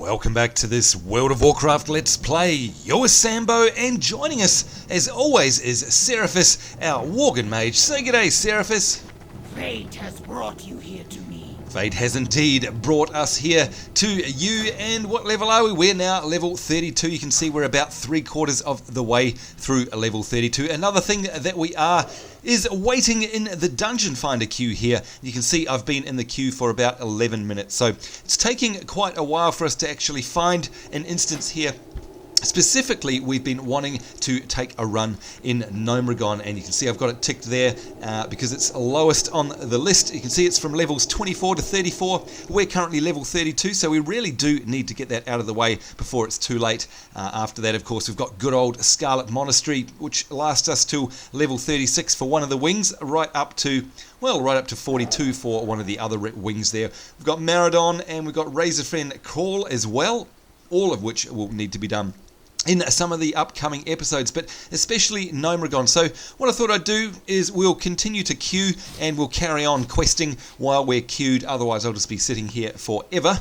Welcome back to this World of Warcraft Let's Play. You're Sambo, and joining us, as always, is Seraphis, our Worgen Mage. Say g'day, Seraphis. Fate has brought you here to me. Fate has indeed brought us here to you, and what level are we? We're now level 32. You can see we're about 3/4 of the way through level 32. Another thing that we are is waiting in the Dungeon Finder queue here. You can see I've been in the queue for about 11 minutes, so it's taking quite a while for us to actually find an instance here. Specifically, we've been wanting to take a run in Mgot, and you can see I've got it ticked there because it's lowest on the list. You can see it's from levels 24 to 34. We're currently level 32, so we really do need to get that out of the way before it's too late. After that, of course, we've got good old Scarlet Monastery, which lasts us till level 36 for one of the wings, right up to 42 for one of the other wings there. We've got Maradon, and we've got Razorfen Krog as well, all of which will need to be done in some of the upcoming episodes, but especially Mgot. So what I thought I'd do is we'll continue to queue and we'll carry on questing while we're queued. Otherwise I'll just be sitting here forever,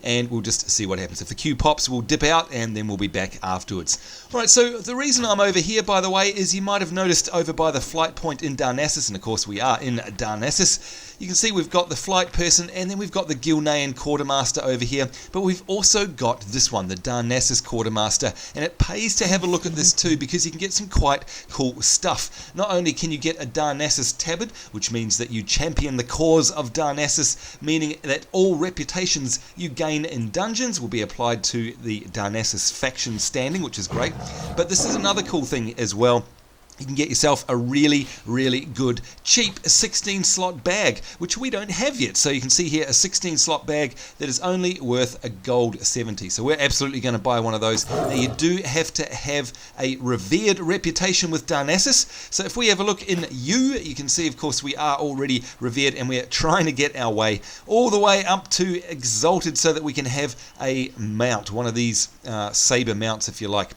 and we'll just see what happens. If the queue pops, we'll dip out and then we'll be back afterwards. Alright, so the reason I'm over here, by the way, is you might have noticed over by the flight point in Darnassus, and of course we are in Darnassus. You can see we've got the flight person, and then we've got the Quartermaster over here, but we've also got this one, the Darnassus Quartermaster, and it pays to have a look at this too, because you can get some quite cool stuff. Not only can you get a Darnassus tabard, which means that you champion the cause of Darnassus, meaning that all reputations you gain in dungeons will be applied to the Darnassus faction standing, which is great, but this is another cool thing as well. You can get yourself a really, really good, cheap 16-slot bag, which we don't have yet. So you can see here a 16-slot bag that is only worth a gold 70. So we're absolutely going to buy one of those. Now you do have to have a revered reputation with Darnassus. So if we have a look in you can see, of course, we are already revered, and we're trying to get our way all the way up to exalted so that we can have a mount, one of these saber mounts, if you like.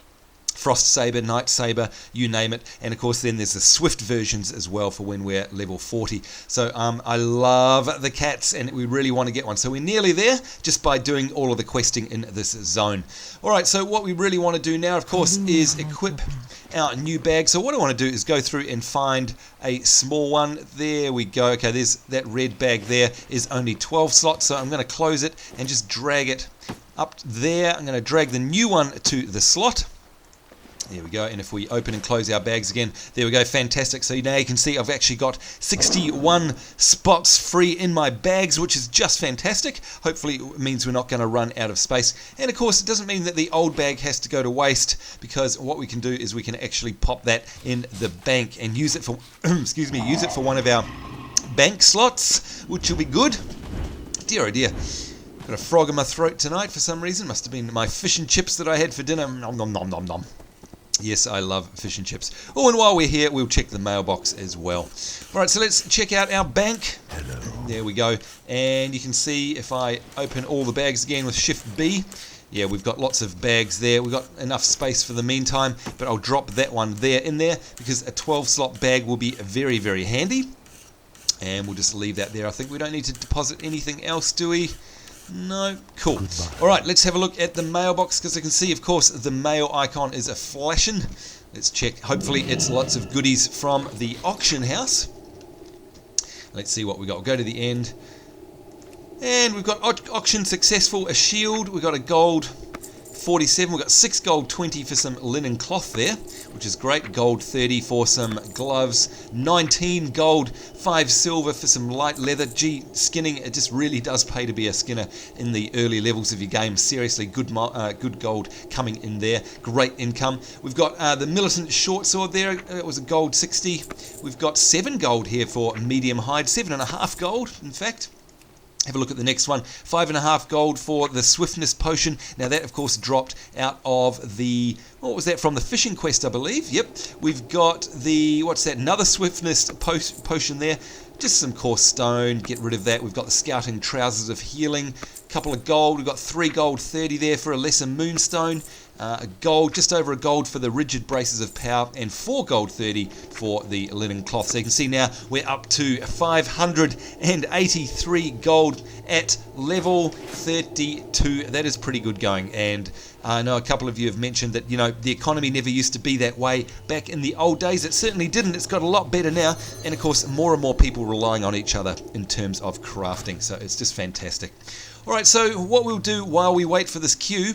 Frost Saber, Night Saber, you name it. And of course then there's the Swift versions as well for when we're level 40. So I love the cats, and we really want to get one. So we're nearly there just by doing all of the questing in this zone. Alright, so what we really want to do now, of course, is equip our new bag. So what I want to do is go through and find a small one. There we go. Okay, there's that red bag there is only 12 slots. So I'm going to close it and just drag it up there. I'm going to drag the new one to the slot. There we go, and if we open and close our bags again, there we go, fantastic. So now you can see I've actually got 61 spots free in my bags, which is just fantastic. Hopefully it means we're not going to run out of space. And of course it doesn't mean that the old bag has to go to waste, because what we can do is we can actually pop that in the bank and use it for excuse me, use it for one of our bank slots, which will be good. Dear oh dear. Got a frog in my throat tonight for some reason. Must have been my fish and chips that I had for dinner. Nom nom nom nom nom. Yes, I love fish and chips. Oh, and while we're here, we'll check the mailbox as well. Alright, so let's check out our bank. Hello. There we go. And you can see if I open all the bags again with Shift B, yeah, we've got lots of bags there. We've got enough space for the meantime, but I'll drop that one there in there because a 12-slot bag will be very, very handy. And we'll just leave that there. I think we don't need to deposit anything else, do we? No, cool. Alright, let's have a look at the mailbox, because I can see, of course, the mail icon is a flashing. Let's check. Hopefully it's lots of goodies from the auction house. Let's see what we got. We'll go to the end. And we've got auction successful, a shield. We've got a gold 47. We've got 6 gold 20 for some linen cloth there, which is great. Gold 30 for some gloves. 19 gold, 5 silver for some light leather. Gee, skinning, it just really does pay to be a skinner in the early levels of your game. Seriously, good gold coming in there. Great income. We've got the militant short sword there. It was a gold 60. We've got 7 gold here for medium hide. 7.5 gold, in fact. Have a look at the next one. 5.5 gold for the swiftness potion. Now that, of course, dropped out of the, what was that, from the fishing quest, I believe. Yep. We've got the, what's that, another swiftness potion there. Just some coarse stone, get rid of that. We've got the scouting trousers of healing. couple of gold. We've got 3 gold 30 there for a lesser moonstone. A gold, just over a gold for the rigid braces of power, and 4 gold 30 for the linen cloth. So you can see now we're up to 583 gold at level 32. That is pretty good going, and I know a couple of you have mentioned that, you know, the economy never used to be that way back in the old days. It certainly didn't. It's got a lot better now, and of course more and more people relying on each other in terms of crafting, so it's just fantastic. Alright, so what we'll do while we wait for this queue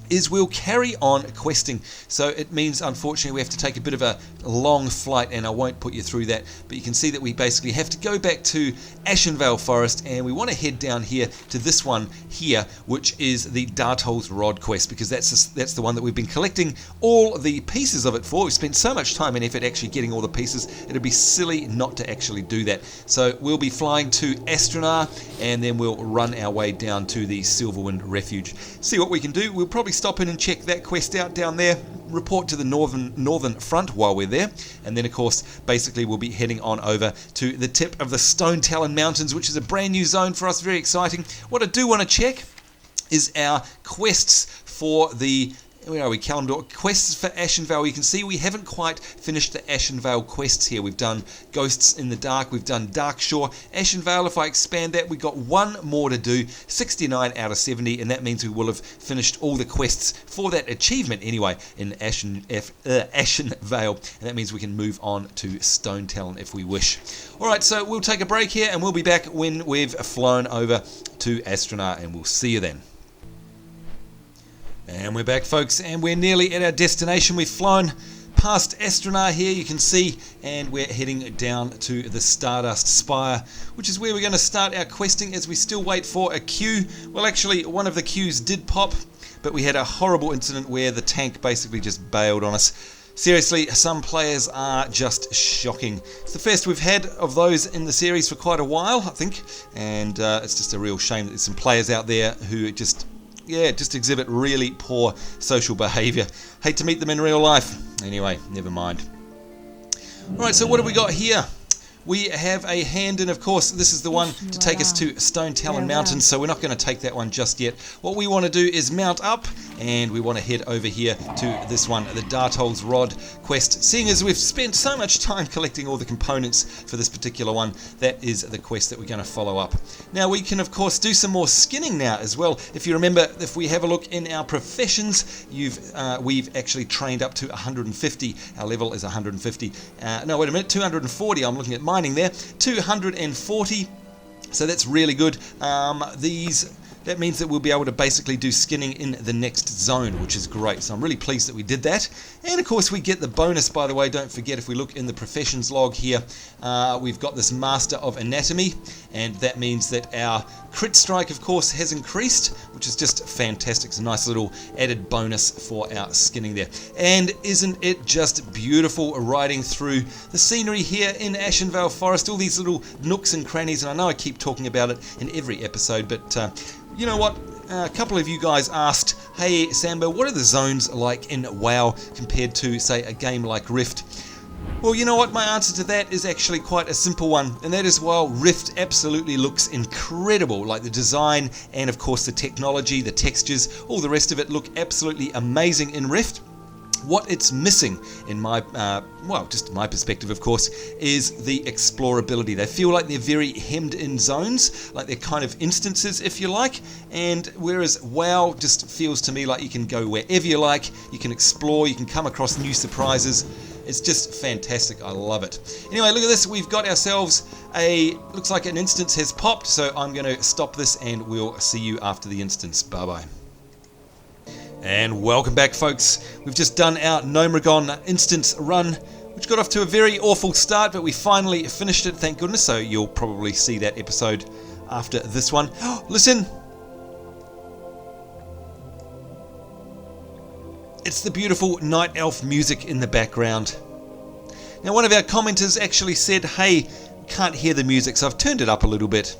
is we'll carry on questing. So it means, unfortunately, we have to take a bit of a long flight, and I won't put you through that, but you can see that we basically have to go back to Ashenvale Forest, and we want to head down here to this one here, which is the Dartol's Rod quest, because that's the one that we've been collecting all the pieces of it for. We've spent so much time and effort actually getting all the pieces, it'd be silly not to actually do that. So we'll be flying to Astronar, and then we'll run our way down to the Silverwind Refuge. See what we can do. We'll probably stop in and check that quest out down there, report to the northern front while we're there, and then of course basically we'll be heading on over to the tip of the Stone Talon Mountains, which is a brand new zone for us, very exciting. What I do want to check is our quests for the, where are we, calendar quests for Ashenvale. You can see we haven't quite finished the Ashenvale quests here. We've done Ghosts in the Dark, we've done Darkshore. Ashenvale, if I expand that, we've got one more to do, 69 out of 70, and that means we will have finished all the quests for that achievement anyway in Ashenvale, and that means we can move on to Stone Talon if we wish. Alright, so we'll take a break here, and we'll be back when we've flown over to Astronar, and we'll see you then. And we're back, folks, and we're nearly at our destination. We've flown past Astronar here, you can see, and we're heading down to the Stardust Spire, which is where we're going to start our questing as we still wait for a queue. Well, actually, one of the queues did pop, but we had a horrible incident where the tank basically just bailed on us. Seriously, some players are just shocking. It's the first we've had of those in the series for quite a while, I think, and it's just a real shame that there's some players out there who just exhibit really poor social behaviour. Hate to meet them in real life. Anyway, never mind. Alright, so what have we got here? We have a hand in, of course, this is the one to take us to Stone Talon Mountains, so we're not going to take that one just yet. What we want to do is mount up, and we want to head over here to this one, the Dartol's Rod quest. Seeing as we've spent so much time collecting all the components for this particular one, that is the quest that we're going to follow up. Now, we can, of course, do some more skinning now as well. If you remember, if we have a look in our professions, we've actually trained up to 150. Our level is 150. No, wait a minute, 240. I'm looking at mining there, 240, so that's really good. That means that we'll be able to basically do skinning in the next zone, which is great, so I'm really pleased that we did that. And of course we get the bonus, by the way, don't forget, if we look in the professions log here, we've got this Master of Anatomy, and that means that our crit strike, of course, has increased, which is just fantastic. It's a nice little added bonus for our skinning there. And isn't it just beautiful riding through the scenery here in Ashenvale Forest, all these little nooks and crannies, and I know I keep talking about it in every episode, but you know what? A couple of you guys asked, hey Sambo, what are the zones like in WoW compared to, say, a game like Rift? Well, you know what? My answer to that is actually quite a simple one, and that is, while Rift absolutely looks incredible, like the design and of course the technology, the textures, all the rest of it look absolutely amazing in Rift. What it's missing, in my, just my perspective, of course, is the explorability. They feel like they're very hemmed in zones, like they're kind of instances, if you like, and whereas WoW just feels to me like you can go wherever you like, you can explore, you can come across new surprises. It's just fantastic. I love it. Anyway, look at this. We've got ourselves looks like an instance has popped, so I'm going to stop this and we'll see you after the instance. Bye-bye. And welcome back, folks. We've just done our Gnomeregon instance run, which got off to a very awful start, but we finally finished it, thank goodness, so you'll probably see that episode after this one. Listen! It's the beautiful night elf music in the background. Now, one of our commenters actually said, hey, can't hear the music, so I've turned it up a little bit.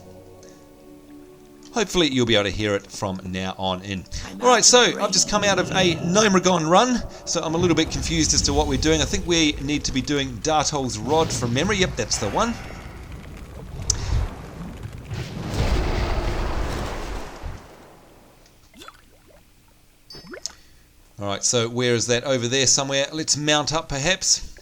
Hopefully you'll be able to hear it from now on in. Alright, so I've just come out of a Gnomeregon run, so I'm a little bit confused as to what we're doing. I think we need to be doing Dartol's Rod from memory. Yep, that's the one. Alright, so where is that? Over there somewhere. Let's mount up perhaps.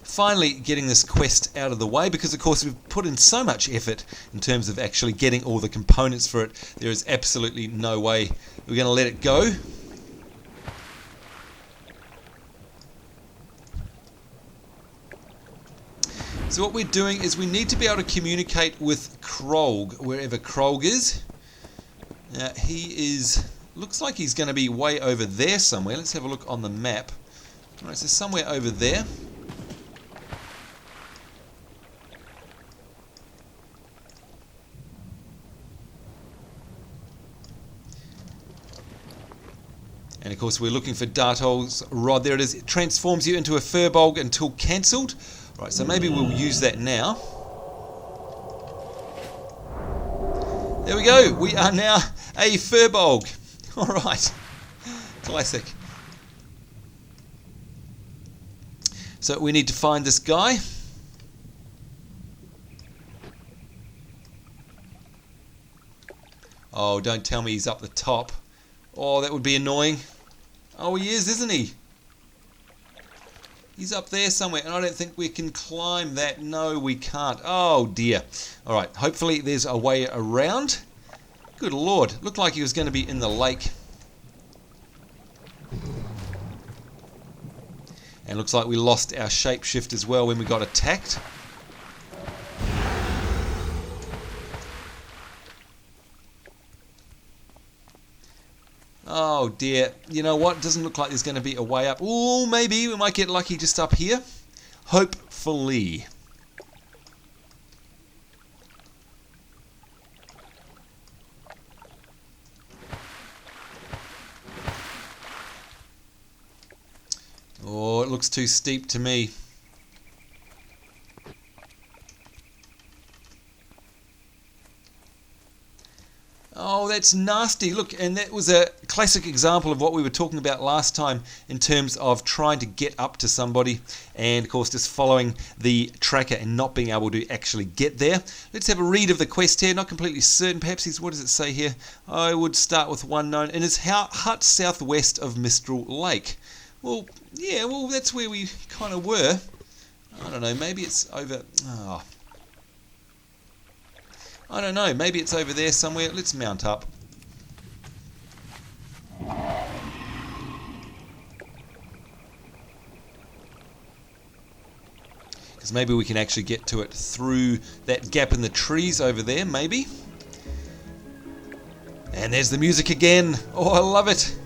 Finally getting this quest out of the way, because of course we've put in so much effort in terms of actually getting all the components for it. There is absolutely no way we're going to let it go. So what we're doing is we need to be able to communicate with Krog, wherever Krog is. He is, looks like he's going to be way over there somewhere. Let's have a look on the map. Alright, so somewhere over there. And of course we're looking for Dartol's rod. There it is. It transforms you into a furbolg until cancelled. Right, so maybe we'll use that now. There we go. We are now a furbolg. Alright. Classic. So we need to find this guy. Oh, don't tell me he's up the top. Oh, that would be annoying. Oh, he is, isn't he? He's up there somewhere, and I don't think we can climb that. No, we can't. Oh, dear. All right, hopefully there's a way around. Good Lord. Looked like he was going to be in the lake. And looks like we lost our shapeshift as well when we got attacked. Oh dear, you know what, doesn't look like there's going to be a way up. Oh, maybe we might get lucky just up here. Hopefully. Oh, it looks too steep to me. Oh, that's nasty. Look, and that was a classic example of what we were talking about last time in terms of trying to get up to somebody and, of course, just following the tracker and not being able to actually get there. Let's have a read of the quest here. Not completely certain. Perhaps what does it say here? I would start with one known. And it's hut southwest of Mystral Lake. Well, yeah, well, that's where we kind of were. I don't know. Maybe it's over... Oh. I don't know, maybe it's over there somewhere. Let's mount up. Because maybe we can actually get to it through that gap in the trees over there, maybe. And there's the music again. Oh, I love it.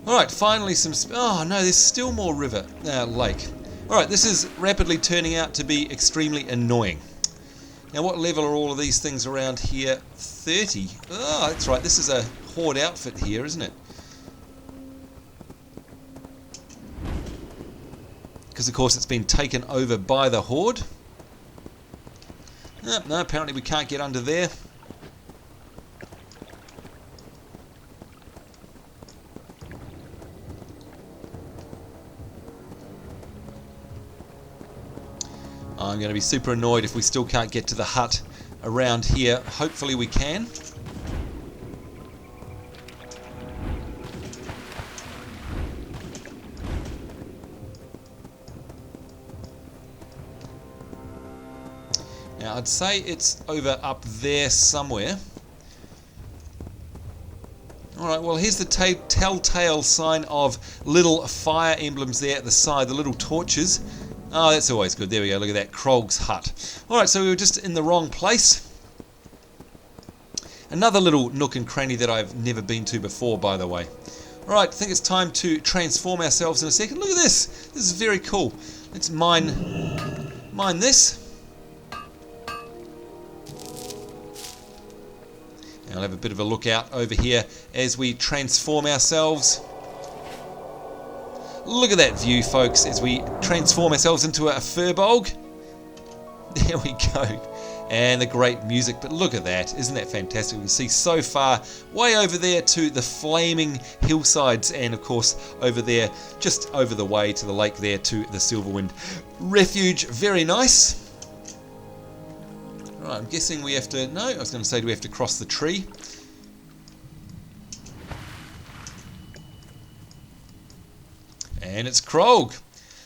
Alright, finally some... Oh no, there's still more lake. Alright, this is rapidly turning out to be extremely annoying. Now what level are all of these things around here? 30. Oh, that's right, this is a horde outfit here, isn't it? Because of course it's been taken over by the horde. No, apparently we can't get under there. I'm going to be super annoyed if we still can't get to the hut around here. Hopefully we can. Now I'd say it's over up there somewhere. Alright, well here's the telltale sign of little fire emblems there at the side, the little torches. Oh, that's always good. There we go. Look at that. Krog's hut. Alright, so we were just in the wrong place. Another little nook and cranny that I've never been to before, by the way. Alright, I think it's time to transform ourselves in a second. Look at this. This is very cool. Let's mine this. And I'll have a bit of a look out over here as we transform ourselves. Look at that view, folks, as we transform ourselves into a furbolg. There we go. and the great music. But look at that, isn't that fantastic? We can see so far, way over there to the flaming hillsides, and of course over there, just over the way to the lake there to the Silverwind Refuge. Very nice. Right, I'm guessing we have to, no, I was going to say, do we have to cross the tree? And it's Krog.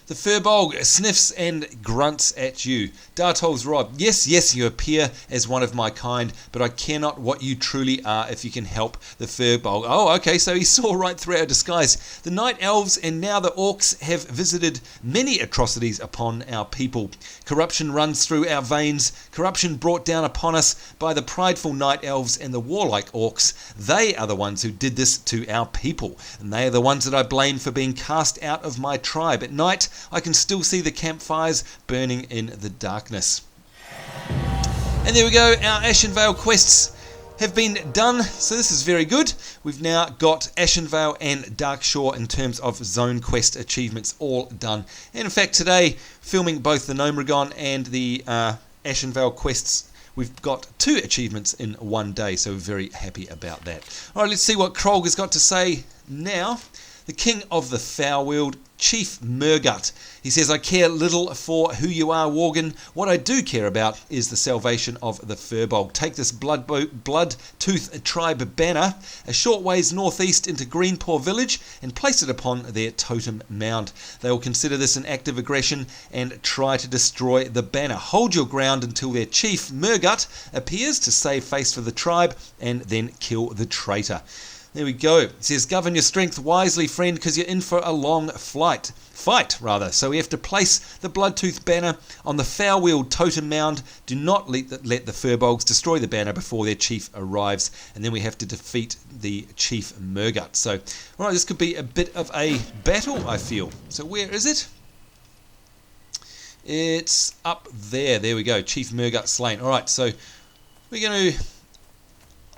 The furbolg sniffs and grunts at you. Dartol's rod. Yes, yes, you appear as one of my kind, but I care not what you truly are if you can help the furbolg. Oh, okay, so he saw right through our disguise. The night elves and now the orcs have visited many atrocities upon our people. Corruption runs through our veins. Corruption brought down upon us by the prideful night elves and the warlike orcs. They are the ones who did this to our people, and they are the ones that I blame for being cast out of my tribe. At night, I can still see the campfires burning in the darkness. And there we go, our Ashenvale quests have been done, so this is very good. We've now got Ashenvale and Darkshore in terms of zone quest achievements all done. And in fact today, filming both the Gnomeregan and the Ashenvale quests, we've got 2 achievements in one day, so we're very happy about that. Alright, let's see what Krog has got to say now. The King of the Foul-Wheeled, Chief Murgut. He says, I care little for who you are, Worgen. What I do care about is the salvation of the furbolg. Take this blood-tooth tribe banner a short ways northeast into Greenpaw Village and place it upon their totem mound. They will consider this an act of aggression and try to destroy the banner. Hold your ground until their chief, Murgut, appears to save face for the tribe and then kill the traitor. There we go. It says, govern your strength wisely, friend, because you're in for a long fight. So we have to place the Bloodtooth banner on the foul-wheeled totem mound. Do not let the furbolgs destroy the banner before their chief arrives. And then we have to defeat the chief Murgut. So, alright, this could be a bit of a battle, I feel. So where is it? It's up there. There we go. Chief Murgut slain. Alright, so we're going to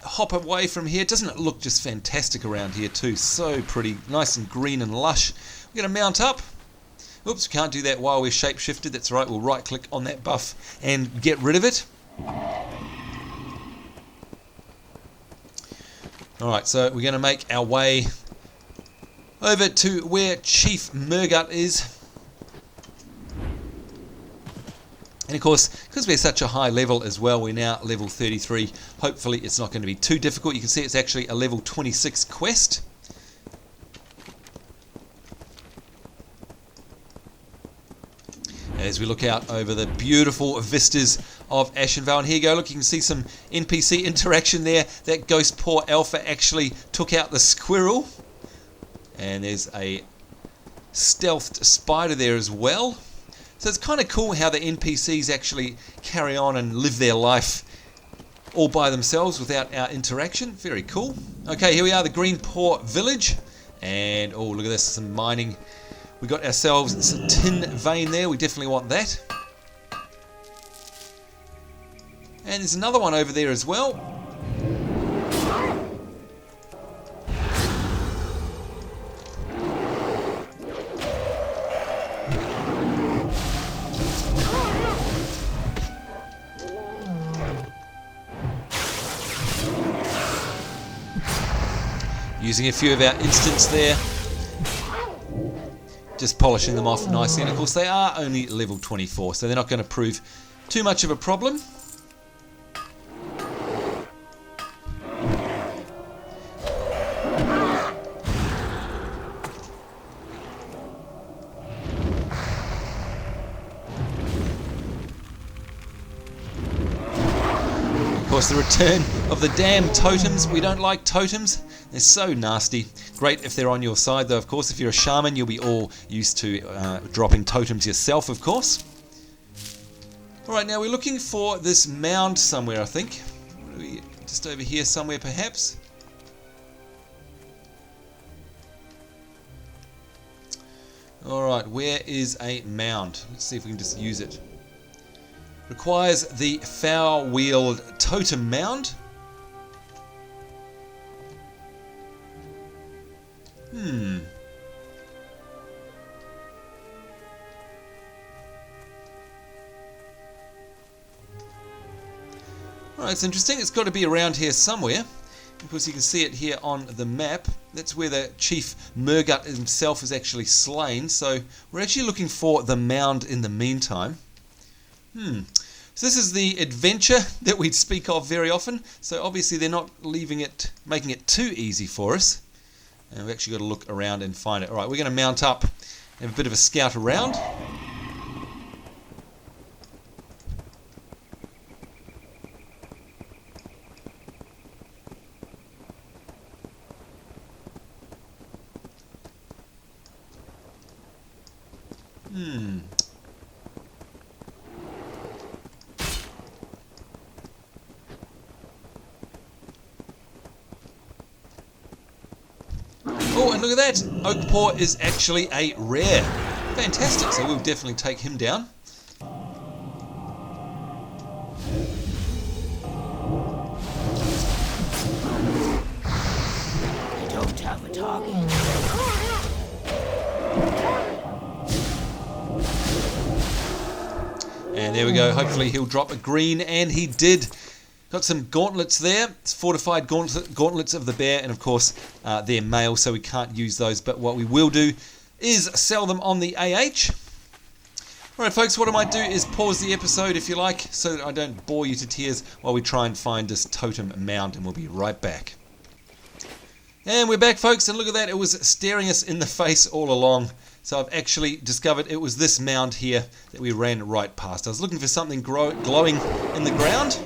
hop away from here. Doesn't it look just fantastic around here too? So pretty, nice and green and lush. We're going to mount up. Oops, we can't do that while we're shapeshifted. That's right, we'll right click on that buff and get rid of it. Alright, so we're going to make our way over to where Chief Murgut is. And of course, because we're such a high level as well, we're now level 33. Hopefully it's not going to be too difficult. You can see it's actually a level 26 quest. As we look out over the beautiful vistas of Ashenvale. And here you go, look, you can see some NPC interaction there. That Ghost Paw Alpha actually took out the squirrel. And there's a stealthed spider there as well. So it's kind of cool how the NPCs actually carry on and live their life all by themselves without our interaction. Very cool. Okay, here we are, the Greenpaw Village. And, oh, look at this, some mining. We got ourselves some tin vein there. We definitely want that. And there's another one over there as well. Using a few of our instants there. Just polishing them off nicely. And of course they are only level 24, so they're not going to prove too much of a problem. Of course, the return of the damn totems. We don't like totems. They're so nasty. Great if they're on your side, though, of course. If you're a shaman, you'll be all used to dropping totems yourself, of course. Alright, now we're looking for this mound somewhere, I think. What are we, just over here somewhere, perhaps? Alright, where is a mound? Let's see if we can just use it. Requires the foul-wheeled totem mound. Alright, it's interesting. It's got to be around here somewhere. Of course, you can see it here on the map. That's where the chief Murgut himself is actually slain. So we're actually looking for the mound in the meantime. So this is the adventure that we speak of very often. So obviously they're not making it too easy for us. And we've actually got to look around and find it. Alright, we're going to mount up and have a bit of a scout around. Oh, and look at that! Oak Paw is actually a rare. Fantastic, so we'll definitely take him down. I don't have a target. And there we go, hopefully he'll drop a green, and he did. Got some gauntlets there. It's fortified gauntlets of the bear, and of course they're male, so we can't use those. But what we will do is sell them on the AH. Alright folks, what I might do is pause the episode if you like, so that I don't bore you to tears while we try and find this totem mound, and we'll be right back. And we're back folks, and look at that, it was staring us in the face all along. So I've actually discovered it was this mound here that we ran right past. I was looking for something glowing in the ground,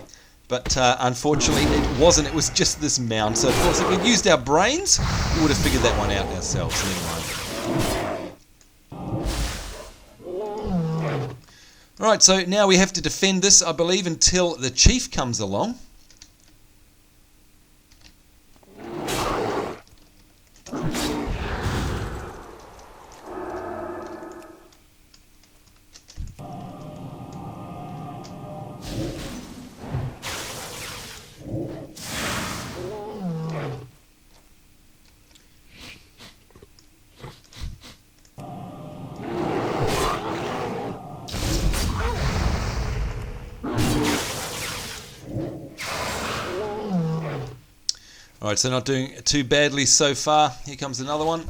but unfortunately it wasn't. It was just this mound. So of course if we'd used our brains, we would have figured that one out ourselves anyway. Alright, so now we have to defend this, I believe, until the chief comes along. Alright, so not doing too badly so far. Here comes another one.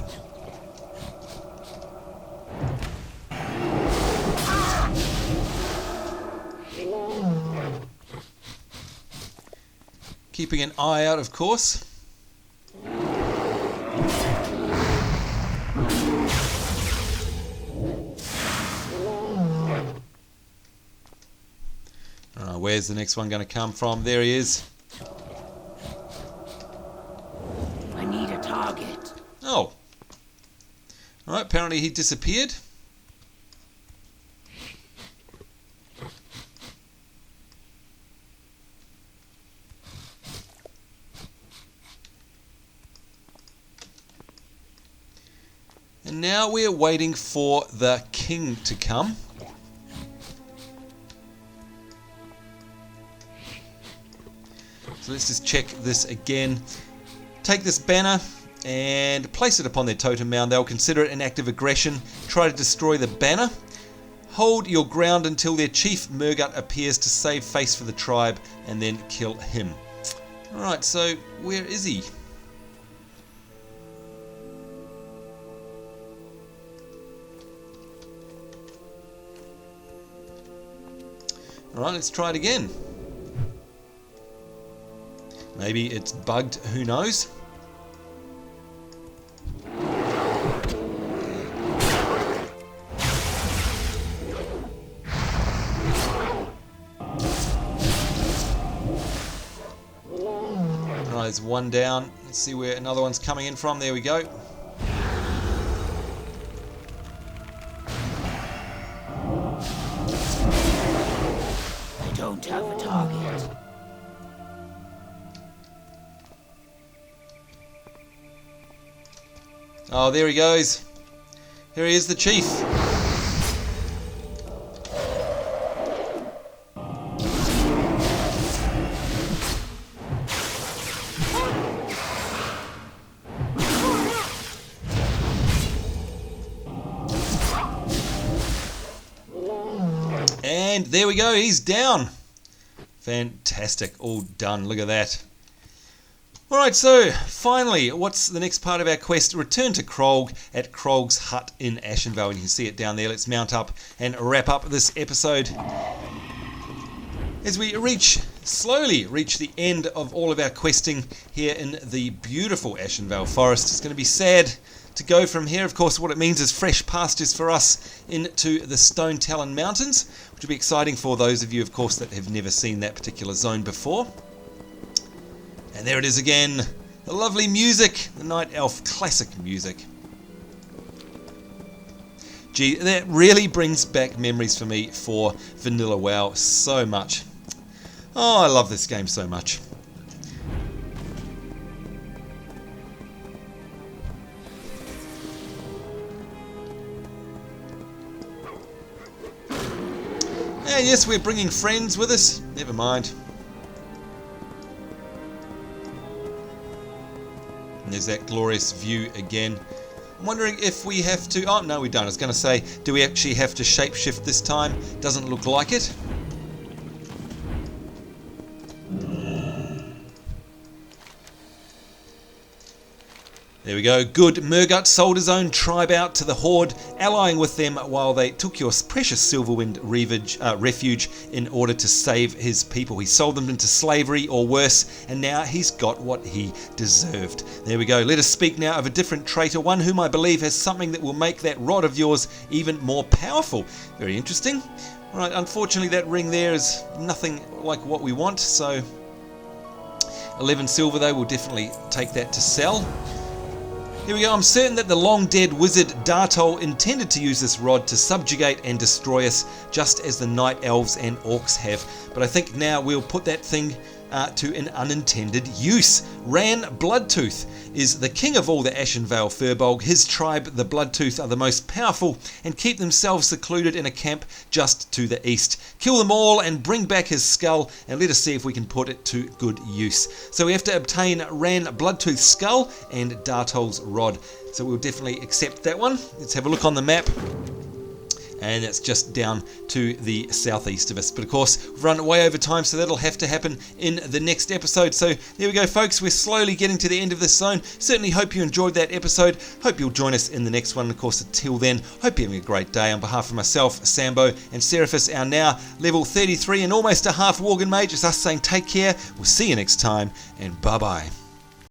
Keeping an eye out, of course. Where's the next one going to come from? There he is. I need a target. Oh. Alright, apparently he disappeared. And now we're waiting for the king to come. So let's just check this again. Take this banner and place it upon their totem mound. They'll consider it an act of aggression. Try to destroy the banner. Hold your ground until their chief Murgut appears to save face for the tribe, and then kill him. Alright, so where is he? Alright, let's try it again. Maybe it's bugged, who knows? Alright, there's one down. Let's see where another one's coming in from. There we go. I don't have a target. Oh, there he goes. Here he is, the chief. And there we go, he's down. Fantastic. All done. Look at that. Alright, so finally, what's the next part of our quest? Return to Krog at Krog's hut in Ashenvale. And you can see it down there. Let's mount up and wrap up this episode. As we slowly reach the end of all of our questing here in the beautiful Ashenvale forest. It's going to be sad to go from here. Of course, what it means is fresh pastures for us into the Stone Talon Mountains, which will be exciting for those of you, of course, that have never seen that particular zone before. And there it is again, the lovely music, the Night Elf classic music. Gee, that really brings back memories for me for Vanilla WoW so much. Oh, I love this game so much. And yes, we're bringing friends with us. Never mind. And there's that glorious view again. I'm wondering if we have to... Oh, no, we don't. I was going to say, do we actually have to shapeshift this time? Doesn't look like it. There we go. Good. Murgut sold his own tribe out to the Horde, allying with them while they took your precious Silverwind refuge in order to save his people. He sold them into slavery or worse, and now he's got what he deserved. There we go. Let us speak now of a different traitor, one whom I believe has something that will make that rod of yours even more powerful. Very interesting. All right, unfortunately that ring there is nothing like what we want, so 11 silver though, we'll definitely take that to sell. Here we go. I'm certain that the long-dead wizard Dartol intended to use this rod to subjugate and destroy us, just as the night elves and orcs have. But I think now we'll put that thing to an unintended use. Ran Bloodtooth is the king of all the Ashenvale furbolg. His tribe, the Bloodtooth, are the most powerful and keep themselves secluded in a camp just to the east. Kill them all and bring back his skull, and let us see if we can put it to good use. So we have to obtain Ran Bloodtooth's skull and Dartol's rod. So we'll definitely accept that one. Let's have a look on the map. And it's just down to the southeast of us. But of course, we've run way over time, so that'll have to happen in the next episode. So there we go, folks. We're slowly getting to the end of this zone. Certainly hope you enjoyed that episode. Hope you'll join us in the next one. Of course, until then, hope you're having a great day. On behalf of myself, Sambo, and Seraphis, our now level 33 and almost a half Worgen Mage, it's us saying take care. We'll see you next time, and bye-bye.